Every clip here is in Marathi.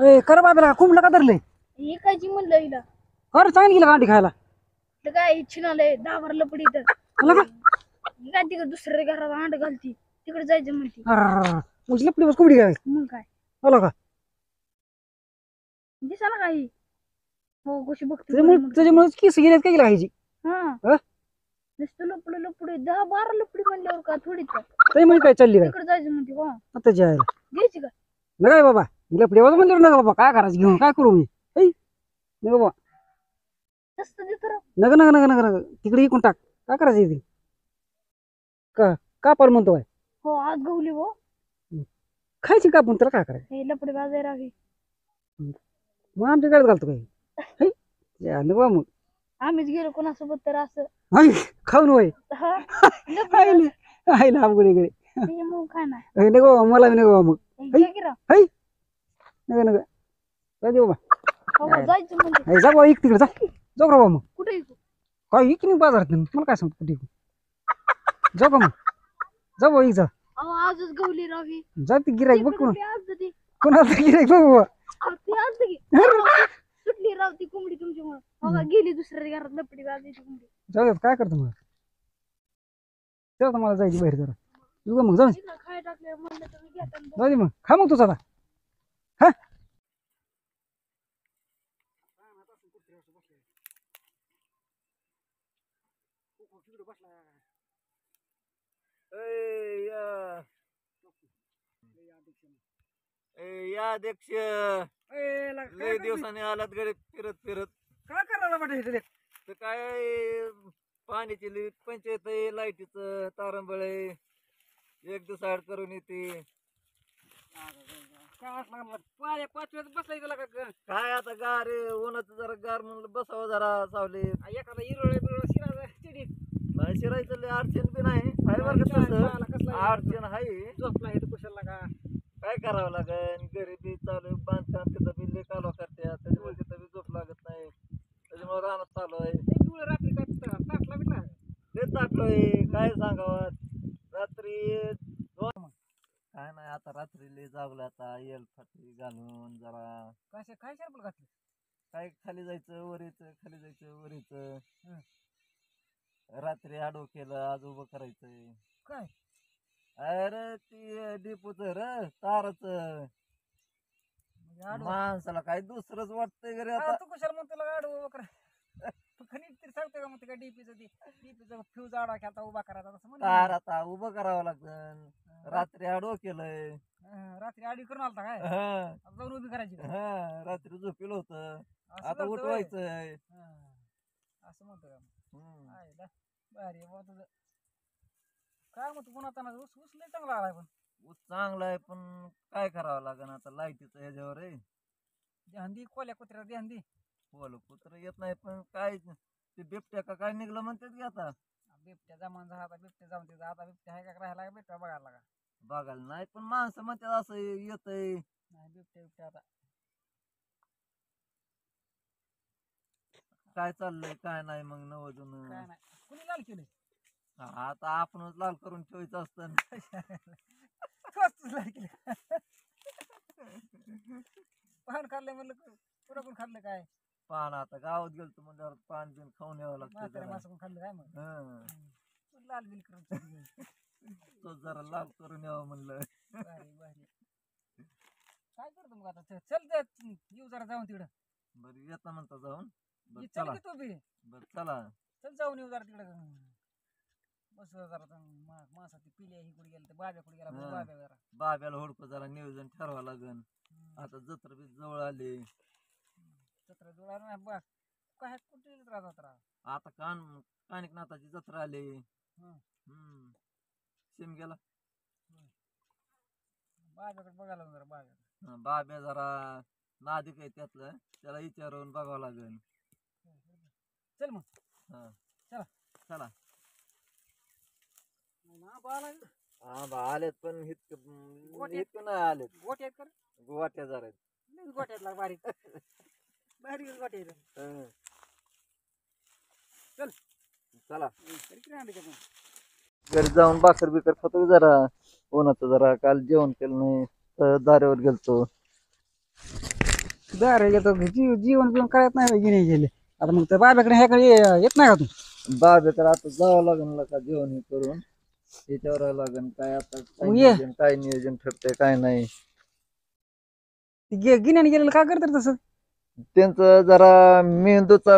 ए कर बाबा कुंभला का धरले हे कायची म्हणलं हिला कर चांगली गेला गांडी खायला तर काय इच्छा नाही दावर लपडी तर आला का काय तिकडे दुसऱ्या घरात अंड घालती तिकडे जायचं म्हणती मुझी लपडी बस कुबडी काय मग काय आला का दिसा ना काही हो कशी बघते त्याच्यामुळे केस गेल्यात काय गेला खायची हा नुसतं लपड लपडी 10-12 लपडी म्हणल्यावर का थोडीच का त्यामुळे काय चालली काय तिकडे जायचं म्हणते हो आता जायला घ्यायची का नाही काय बाबा लपडी वाज म्हणलं ना बाबा काय करायचं घेऊन काय करू मी नाही बाबा तसं दे तर नग नग नग नग नग तिकडे इकून टाक काय करायचं ते का कापाल म्हणतो काय हो आज गवली हो खायची कापून त्याला काय करायचं हे लपडी बाजाय रावी मग आमच्या गाडीत घालतो काय झालं बा मग आम्हीच गेलो कोणासोबत तर असं खाऊन वय हा लपडी आहे ना अवघड इकडे ते मग काय नाही नको बाबा मला बी नको बाबा मग घ्या की राव. नका नका जाऊ दे बाबा हो, जायचं म्हणजे जा बाबा इक तिकडे जा जाऊ का बाबा मग कुठे येऊ? काय इक नाही बाजारात मला काय सांगतो कुठे जाऊ का मग जा बाबा इक जा अहो आजच गवली रावी जा ती गिराईक बघ कोण आज ती कोणाला गिराईक बघ बाबा ती आज की सुटली राव ती कोंबडी तुमच्यामुळे हो का गेली दुसऱ्या घरात लपडी बाजायची कोंबडी जाऊ दे काय करतो मग तेव्हा मला जायची बाहेर जरा येऊ का मग जाऊ दे. खाय टाकले म्हणलं तुम्ही घ्या त्यांना. जाऊ दे मग खा मग तुझा आता हा या अध्यक्ष लय दिवसाने आलात गडे फिरत फिरत काय करायला वाटत तर काय पाण्याची लई पंचायत आहे लाईटीचं तारंबळ आहे एक दिवस आड करून येते काय 5 वेळेस बसलाय तुला का काय आता गार आहे, उन्हाचं जरा गार म्हणलं बसावं जरा सावली एखादा हिरोळ शिरा चिडी नाही शिरायचं लय अडचण बी नाही हाय बरं का तसं अडचण आहे झोपला आहे कुशाला का काय करावं लागेल गरिबी चालू आहे, बांधकाम तिथं बी लय कालवा करत्या त्याच्यामुळे तिथं बी झोप लागत नाही त्याच्यामुळे रानात चालू आहे रात्री काय ताटला बिटला ते टाकलोय काय सांगावं रात्री काय नाही आता रात्री लय जागलं आता येल फाटी घालून जरा काय शरपल घातलं काय खाली जायचं वर यायचं खाली जायचं वर यायचं रात्री आडव केलं आज उभं करायचंय काय अरे ती डिपूच र तारच माणसाला काय दुसरंच वाटतंय घरी आता तू कशाला म्हणतो तुला गाडू तू खनिज तरी सांगतो का मग काय डीपीचं फ्यूज आडा की आता उभा करायचा तसं म्हणलं तार आता उभं करावं लागतं रात्री आडव केलंय रात्री आडी करून आलता काय हा जाऊन उभी करायची रात्री झोपेल होत असं आता करतो उठवायचंय असं म्हणतो का भारी आहे तुझं काय म्हणतो पुन्हा त्यांना ऊस ऊस लय चांगला आलाय पण ऊस चांगला आहे पण काय करावं लागेल आता लाईटीचं ह्याच्यावर आहे ध्यान दे कोल्या कुत्र्याला ध्यान दे बोल कुत्र येत नाही पण काय ते बिबट्या का काय निघलं म्हणतात की आता बिबट्या जमान झाला आता बिबट्या जाऊन तिथं आता बिबट्या आहे का राहायला का बिबट्या बघायला का बघायला नाही पण माणसं म्हणतात असं येतंय नाही बिबट्या आता काय चाललंय काय नाही मग नवजून काय नाही कुणी लाल केलं आता आपणच लाल करून ठेवायचं असतं लाल केलं पान खाल्लंय म्हणलं पुढं कोण खाल्लं काय पान आता गावात गेलतो म्हणल्यावर पान बिन खाऊन यावं लागतं मासं कोण खाल्लं काय मग लाल बिल करून तो जरा लाल करून यावं म्हणलं भारी भारी काय करतो मग आता चल येऊ जरा जाऊन तिकडं बरं येता म्हणता जाऊन बरं चल चला की तू बी बरं चला चल जाऊन येऊ जरा तिकडं बस जरा मासा ती पिल्या ही कुठे गेला ते बाब्या कुठे गेला बाब्या जरा बाब्याला हुडकू जरा नियोजन ठरवा लागन आता जत्रा बी जवळ आली जत्रा जुळा नाही बस काय कुठे जत्रा आता कानिकनाथाची जत्रा आली शिमग्याला बाब्याकडे बघायला जरा बाब्या बाब्या जरा नादिक आहे त्यातलं त्याला विचारून बघावं लागेल चल मग चला चला आलेत पण इतकं नाही आलेत गोट्या आहेत कर गोवाट्या जरा आहेत गोट्यात बारीक बारीक गोट्या आहेत चल चला किती घरी जाऊन भाकर बिकर खातो जरा उन्हाचं जरा काल जेवण केलं नाही तर दाऱ्यावर गेलतो दार येतो जीवन बिवन करायचं नाही गिने गेले आता मग त्या बाब्याकडे ह्याकडे येत नाही का तू बाबे तर आता जावं लागेल का जेवण हे करून त्याच्यावर लागेल काय आता मग ये. काय नियोजन ठरतंय काय नाही गिन्याने गेलेलं का करतात तसं त्यांचं जरा मेंदूचा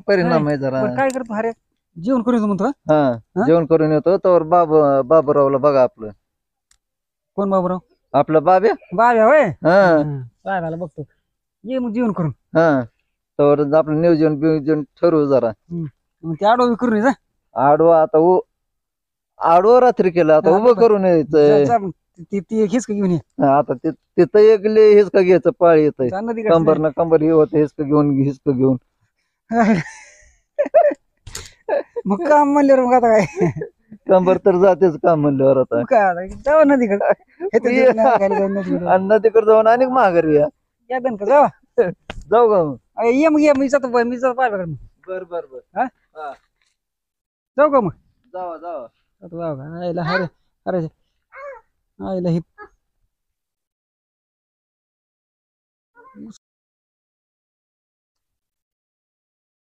परिणाम आहे जरा बरं काय करतो अरे जेवण करून येतो म्हणतो हा? हा जेवण करून येतो तर बाबूरावला बघा आपलं कोण बाबूराव आपलं बाब्या बाब्या होय हा बाब्याला बघतो ये मग जेवण करून हा तर आपलं नियोजन बियोजन ठरवू जरा मग ते आडोबी करून ये जा. आडवा आता आडवं रात्री केलं आता हा, उभं बरं. करून यायचंय जा मग. ती हिसक घेऊन ये आता तिथं एक हिसका घ्यायचं पाळी येतंय जा नदीकडे. कंबर ना कंबर हे होतं हिसक घेऊन मग काम म्हणल्यावर मग आता काय कंबर तर जातेच काम म्हणल्यावर आता मग काय आता जाऊ नदीकडे हे तर ये. जीवन नाही घाली जाऊन नदीकडे. आणि नदीकडे जाऊन आणि माघारी या या दन का जाऊ जाऊ का मग ये मग ये मी जातो बाब्याकडे मग बर बर बर हा हा जाऊ का मग जावा जावा आता जाऊ का आईला अरे अरे आईला ही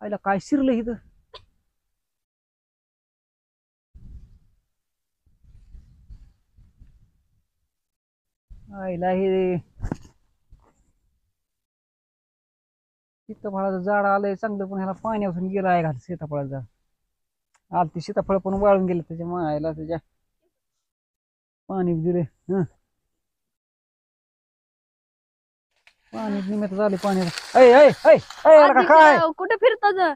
आईला काय शिरलं इथं आईला हे सीताफळाचं झाड आलंय चांगलं पण ह्याला पाण्यापासून गेलं आहे घाल सीताफळाचं झाड आल ते सीताफळ पण वाळून गेले त्याच्या मायला त्याच्या पाणी दिले हं पाणी निमित्त झाले पाण्याला ऐ ऐ ऐ ऐ याला का काय कुठे फिरतात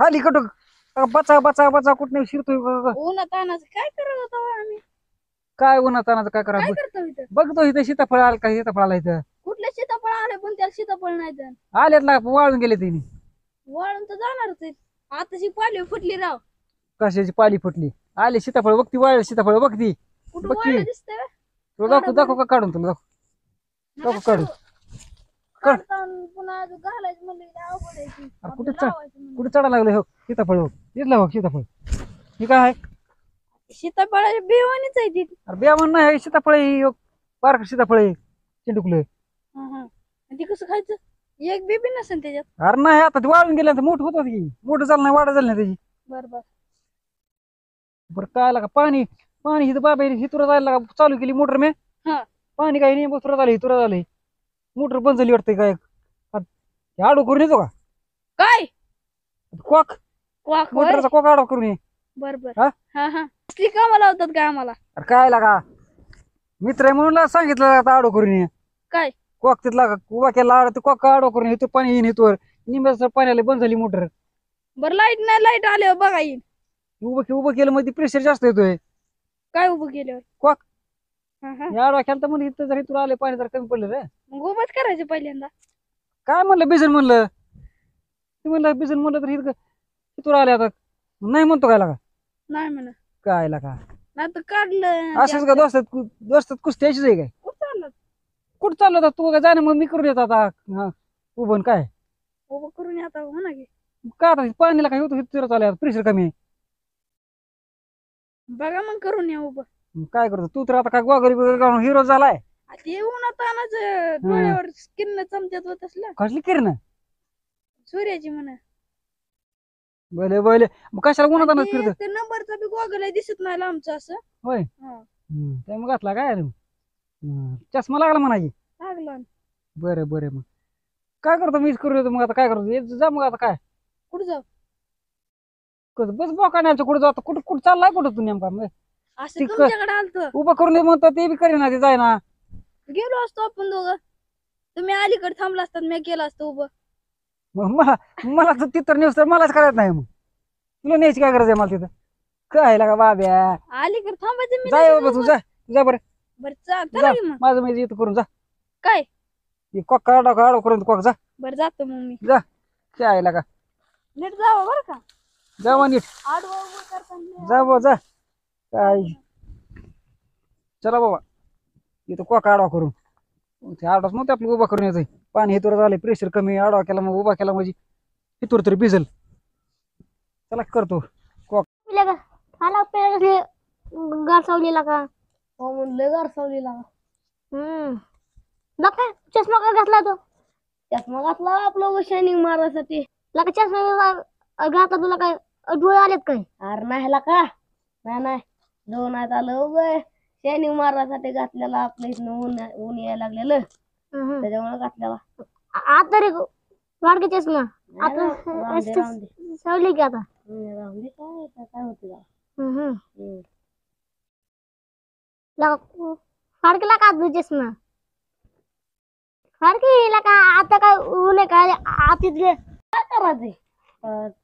खाली कटक बचा बचा बचा कुठं शिरतोय उन्हात तानाचं काय करत होतो आम्ही काय उन्हात तानाचं काय करा काय करतो इथं बघतो इथं सीताफळ आलं का सीताफळ आला इथं कुठले सीताफळ आले पण त्याला सीताफळ नाही तर आलेत ना वाळून गेले तिने वळून तर जाणारच आहेत आताची पाली फुटली राव कशाची पाली फुटली आले सीताफळ बघती वाळ सीताफळ बघती कुठं बघ की. वळलं दिसतंय का? तुला दाखव दाखव का काढून तुला दाखव दाखव काढून काढताना पुन्हा अजून घालायचं म्हणलं की अवघड आहे की. अरे कुठे आपलं लावायचं म्हणलं. कुठे चढा लागले हो सीताफळ हो तिथला हो सीताफळ हे काय आहे सीताफळाची बिवाणीच आहे ती अरे बेमन नाही हे सीताफळ आहे पार्क सीताफळ आहे चिंटुकले आणि ती कसं खायचं एक बी नसेल त्याच्यात अरे नाही आता ते वाळून गेल्यानंतर मोठं होत की मोठं झालं नाही वाढ झालं नाही त्याची बरोबर बरं काय आला का पाणी पाणी इथं बाबा हितुरा जायला का चालू केली मोटर मी हा पाणी काही नाही बसुरा झालं हितुरा झालंय मोटर बंद झाली वाटतंय काय आडो करून येतो का काय कॉक वाक मोटरचा कॉक आडो करून ये बरोबर हा? हा हा ती कामाला लावतात काय आम्हाला अरे काय लागा मित्र आहे म्हणून सांगितलं आता आडो करून ये काय कॉक तिथला उभा केला आड ते कॉक आडो करून येतो पाणी येईन इथवर निंब्याचं पाण्याला बंद झाली मोटर बरं लाईट नाही लाईट आले बघा येईल उभं केलं मध्ये प्रेशर जास्त येतोय काय उभं केल्यावर कॉक हा हा या आडवा खेळता म्हणजे इथं जर इथून आले पाणी जर कमी पडलं रे मग उभंच करायचं पहिल्यांदा काय म्हणलं बिजन म्हणलं ते म्हणलं बिजन म्हणलं तर इथं इथून आले आता नाही म्हणतो काय लागा नाही म्हणा काय लागा नाही तर काढलं असंच का दोस्तात कुस्ती अशीच आहे काय कुठं चाललं कुठं चाललं होता तू काय जाणं मग मी करून येतो आता हा उभं काय उभं करून आता हो ना की का आता पाणीला काय होतं तिथं चालू प्रेशर कमी आहे बघा मग करून या उभं मग काय करतो तू तर आता काय गोगरी बिगरी घालून हिरो झालाय ते उन्हात आणायचं डोळ्यावर स्किन चमच्यात होत असलं कसली किरण सूर्याची म्हणा बोले बोले मग कशाला उन्हात आणत फिरत ते नंबरचा बी गॉगल दिसत नाही आमचं असं होय हा. ते मग घातला काय चष्मा लागला म्हणायची लागलं बरं बरं मग काय करतो मीच करू देतो मग आता काय करतो जा मग आता काय कुठं जाऊ बस बोकाण्याचं कुठं जातो कुठं कुठं चाललाय कुठं तू नेमका मग असं ठीक. तुमच्याकडे आलत उभं करून दे म्हणतो ते बी करेना ते जाय ना गेलो असतो आपण दोघं तुम्ही अलीकडे थांबला असतात मी केलं असतं उभं मग मला तर तिथं नेस तर मलाच करायचं नाही मग तुला न्यायची काय गरज आहे मला तिथं काय लागा बाब्या अलीकडे थांबायचं मी जाय नाही बाबा तू उभं. जा जा बरं बरं चला जा की मग माझं मी इथं करून जा काय कॉक काढा करून कॉक जा बरं जातो मग मी जा काय लागा नीट जावं बरं का जा मग नीट आडवा उभं करताना जा बाबा जा काय चला बाबा इथं कॉक आडवा करून ते आडवाच नव्हते आपलं उभा करून यायचं पाणी हितवर झालं प्रेशर कमी आडवा केला मग उभा केला म्हणजे हितवर तरी भिजल चला करतो मला गार सावलीला का हो म्हणलं गार सावलीला काय चष्मा का घातला तो चष्मा घातला आपलं शायनिंग मारायसाठी. लका चष्मा घातला तुला काय डोळे आलेत काय? अरे नाही का नाही डोळ नाही आलं उगं शायनिंग मारायसाठी घातलेला. आपल्या इथनं ऊन यायला लागलेलं त्याच्यामुळे घातलेला. आता तरी वाढके चष्मा सावली की आता राहून दे. काय होते फाडकेला का तू चष्मा फाडके का आता काय ऊन आहे काय आतीतले काय करायचंय?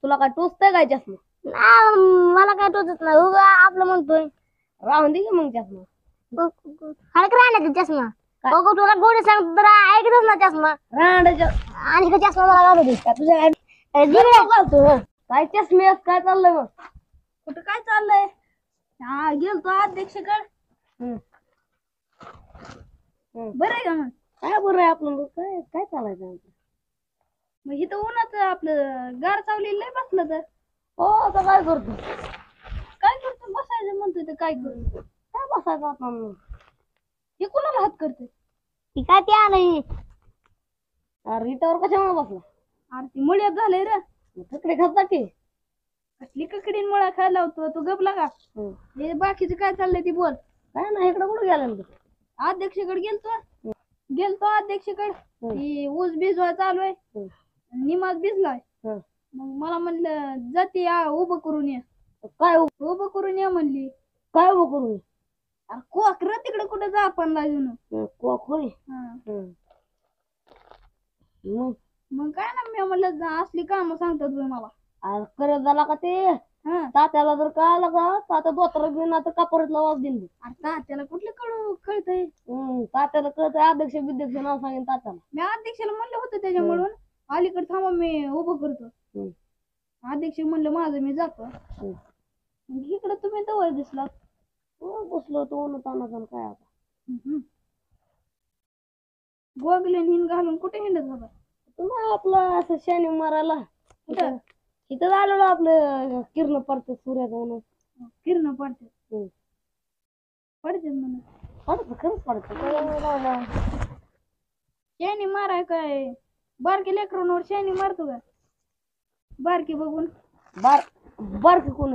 तुला काय टोचतंय काय चष्मा? मला काय टोचत नाही उगा आपलं म्हणतोय. राहून दे की मग चष्मा फाडके राहणार चष्मा. बघू तुला गोडी सांग तर ऐकतच ना चष्मा रांडाच्या आणि का चष्मा मला घालू दे तुझ्या घालतो काय चष्मे काय चाललंय मग? कुठं काय चाललंय? हा गेलतो अध्यक्षकडे. बरं आहे का मग? काय बरं आहे आपलं काय काय चालायचं मग इथं उन्हाचं आपलं गार सावली लय बसलं तर. हो आता काय करतो बसायचं म्हणतोय तर काय करू काय बसायचं आपण हे कोणाला हात करते ती काय ते आलंय. अरे इटावर कशामुळे बसला? अरे ती मुळ्यात झालंय रे. ककडे खाता की कसली ककडीन मुळा खायला लावतो तू गपला का? हे बाकीचं काय चाललंय ती बोल. काय नाही इकडं कुठं गेलं अध्यक्षकडे गेलतो अध्यक्षकडे. ती ऊस भिजवाय चालू आहे निमाज भिजलाय. मग मला म्हणलं जाते उभं करून ये. काय उभं करून ये म्हणली. काय उभं करून? अरे कोक र तिकडे कुठे जा आपण लाजून कोक होय. मग काय ना मी म्हणलं असली काम सांगतात मला. अरे करत झाला का ते तात्याला जर का आला का तात्या दोतर घेऊन आता कापडला वाज देईन. अरे तात्याला कुठलं कळतंय? तात्याला कळतंय अध्यक्ष विध्यक्ष नाव सांगेन तात्याला. मी अध्यक्षाला म्हणलं होतं त्याच्यामुळून अलीकडे थांबा मी उभं करतो. अध्यक्ष म्हणलं माझं मी जातो. इकडे तुम्ही जवळ दिसला बसलो होतो ऊन तानाचा काय आता गोगले हिंड घालून कुठे हिंडत होता तुम्हाला आपलं असं शायनिंग मारायला? इथं आलेलो आपलं किरण पडतात सूर्याचं म्हणून. किरण पडतात म्हणून पडत खरंच पडत. शायनिंग माराय काय बारके लेकरांवर शायनिंग मारतो का? बारकी बघून बारकी कोण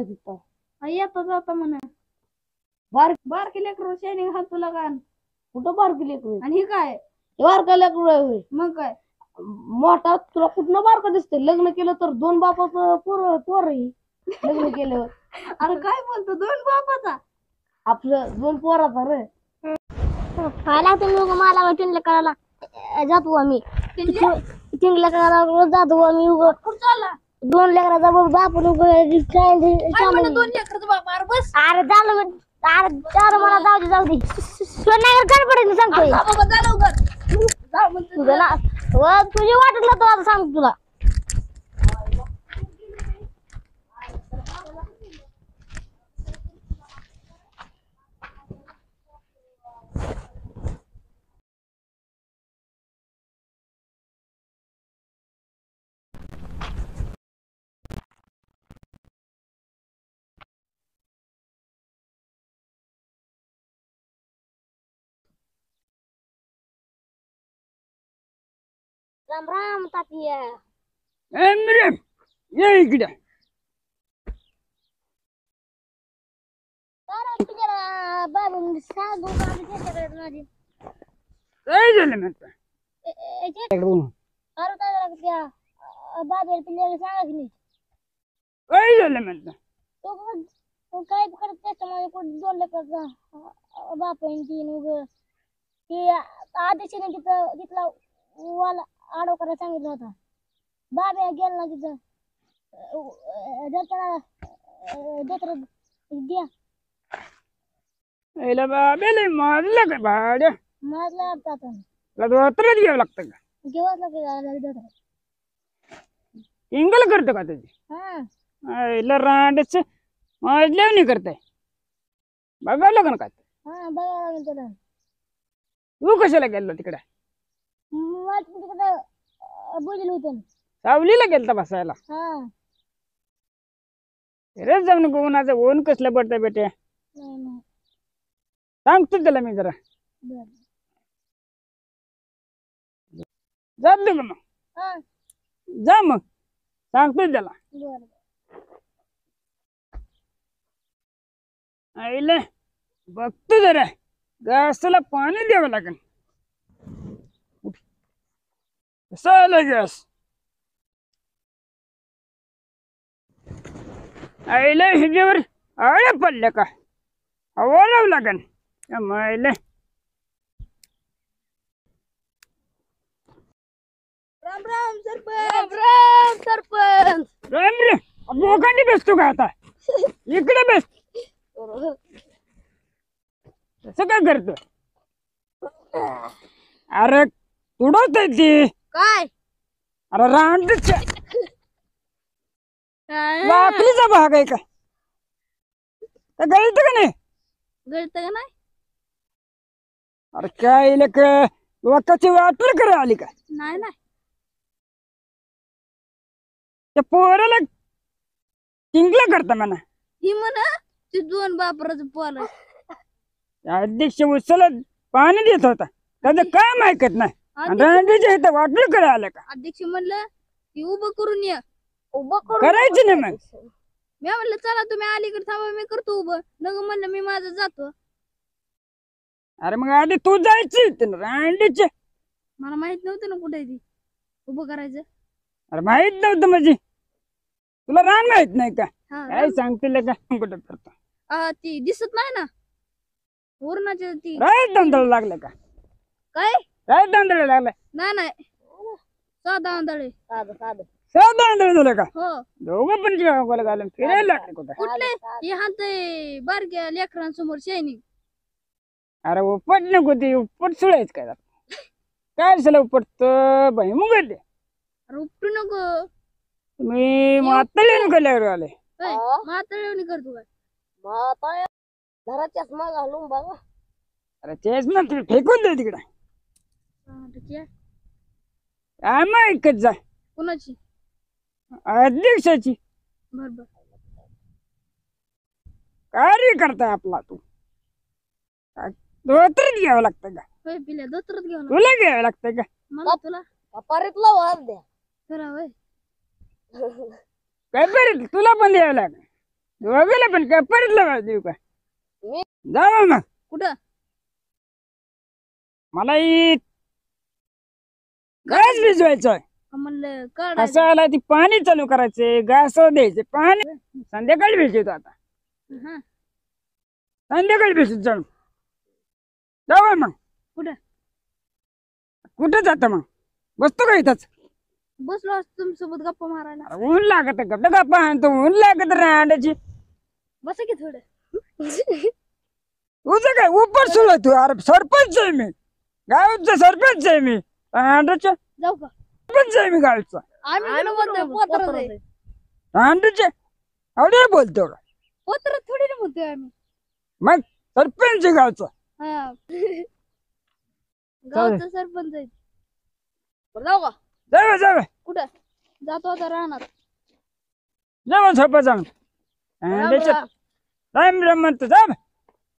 येता जाता म्हणा बारकी लेकरू शायनिंग हात तुला का? कुठं बारकी लेकरू? आणि हे काय बारका लेकरू आहे? मग काय मोठा तुला कुठनं बारका दिसतंय? लग्न केलं तर दोन बापाचं पोर लग्न केलं. अरे काय बोलतो दोन बापाचा? आपलं दोन पोराचा रे. पाहिला तुम्ही मला टिंगलं करायला जातो आम्ही टिंगलं करायला रोज जातो आम्ही उग दोन लेकराचा बाप दोन लेकराचा बाप. अरे बस अरे झालं अरे मला जाऊ दे सोन्यावर पडेल सांगतोय तुझी वाटलं तो आता सांग तुला. राम राम तात्या. ये इकडे. बाबा सांगू माझी काय झालं म्हणतो? अरे काय बाबा पिल्ल्याला सांगा की नाही काय झालं म्हणतो? तो काय करत त्याच्यामध्ये कोण दोन लेकरचा बाप आहे तीन उग ते आदेशाने तिथला वाला आडव करायला सांगितलं होता. बाबा गेला ना तिथं द्या बाबेले मारलं का भाड्या? माझला आता दोतरच घ्यावं लागतं का? घेवाच लागेल. इंगल करतो का त्याची? हा रांडच माझल्याव नाही करताय बघावं लागन का? हा बघावं लागेल त्याला. तू कशाला गेलो तिकडे? तिकडे बोलले होते सावलीला गेलता बसायला? हा रेच जाऊ नको उन्हाचं ऊन कसलं पडतंय बेटे. नाही सांगतो त्याला मी जरा. बरं जात का मग हा जा मग सांगतोय त्याला बरं आईले बघतो जरा गॅसला पाणी द्यावं लागेल कसं आलं गॅस आईले ह्याच्यावर आळ्या पडल्या का हवा लावं लागेल आईले राम राम सरपंच राम सरपंच राम रे बोकांडी बसतो का आता इकडे बस कसं काय करतो अरे तुडवत आहे ती काय अरे रांडच्या लाकडीचा भाग आहे का गळत का नाही गळत का नाही अरे काय लेक लोकांची वाटलं करा आली का नाही नाही त्या पोराला टिंगला करता म्हणा ही म्हणा ती दोन बापराचं पोर अध्यक्ष उचला पाणी देत होता त्याचं काम ऐकत नाही आणि रांडीच्या इथं वाटलं करा आलं का अध्यक्ष म्हणलं की उभं करून ये उभं करायचं नाही मग मी म्हणलं चला तुम्ही अलीकडे थांबा मी करतो उभं नग म्हणलं मी माझं जातो अरे मग आधी तू जायची रांडीचे मला माहित नव्हतं ना कुठे ती उभं करायचं अरे माहित नव्हतं म्हणजे तुला रान माहित नाही का हा काय सांगतील का कुठे करतो ती दिसत नाही ना वरणाच्या ती राय दांदळ लागलं का काय राय दांदळ लागलं नाही नाही साधा आंधळे साधं साधं साधा दांदळ झालं का हो दोघं पण जेव्हा घालून फिरायला लागले कुठं कुठले हे हात बारक्या लेकरांसमोर शायनिंग अरे उपट नको ते उपट सुळायच काय काय झालं उपटत बाई मुगल अरे उपटू नको तुम्ही मातळी नको आले मातळवणी करतो काय घराच्याच माग घालून बघा अरे तेच ना तुम्ही फेकून दे तिकडे कुणाची आम्हा ऐकत जा अध्यक्षाची बर बर कार्य करताय आपला तू धोत्रच घ्यावं लागतं का होय पिल्या दत्रत घेऊन तुला घ्यावं लागतं का मला तुला कपारीतला वाद द्या खरा होय काय बरं तुला पण द्यावं लागेल दोघाला पण काय परत लावा देऊ का जावा मग कुठं मला गॅस भिजवायचं म्हणलं कसं काढायचं आला ती पाणी चालू करायचे गॅस द्यायचे पाणी संध्याकाळी भिजवतो आता हा संध्याकाळी भिजत जाऊ जावा मग कुठं कुठं जातं मग बसतो का इथंच बसलो असतो तुमच्यासोबत गप्पा मारायला अरे ऊन लागत गप्पा गप्पा आणतो ऊन लागत रांड्याची बसा की थोडं तुझं काय उपर सुरू तू अरे सरपंच आहे मी गावचा सरपंच आहे मी रांड्याच्या जाऊ का सरपंच आहे मी गावचा आम्ही रांड्याचे अवडे बोलतो का पत्र थोडी ना म्हणतोय आम्ही मग सरपंच आहे गावचा हा गावचा सरपंच आहे जाऊ का जावा जावा कुठं जातो आता राहणार जावा सरपंच राम राम म्हणतो जा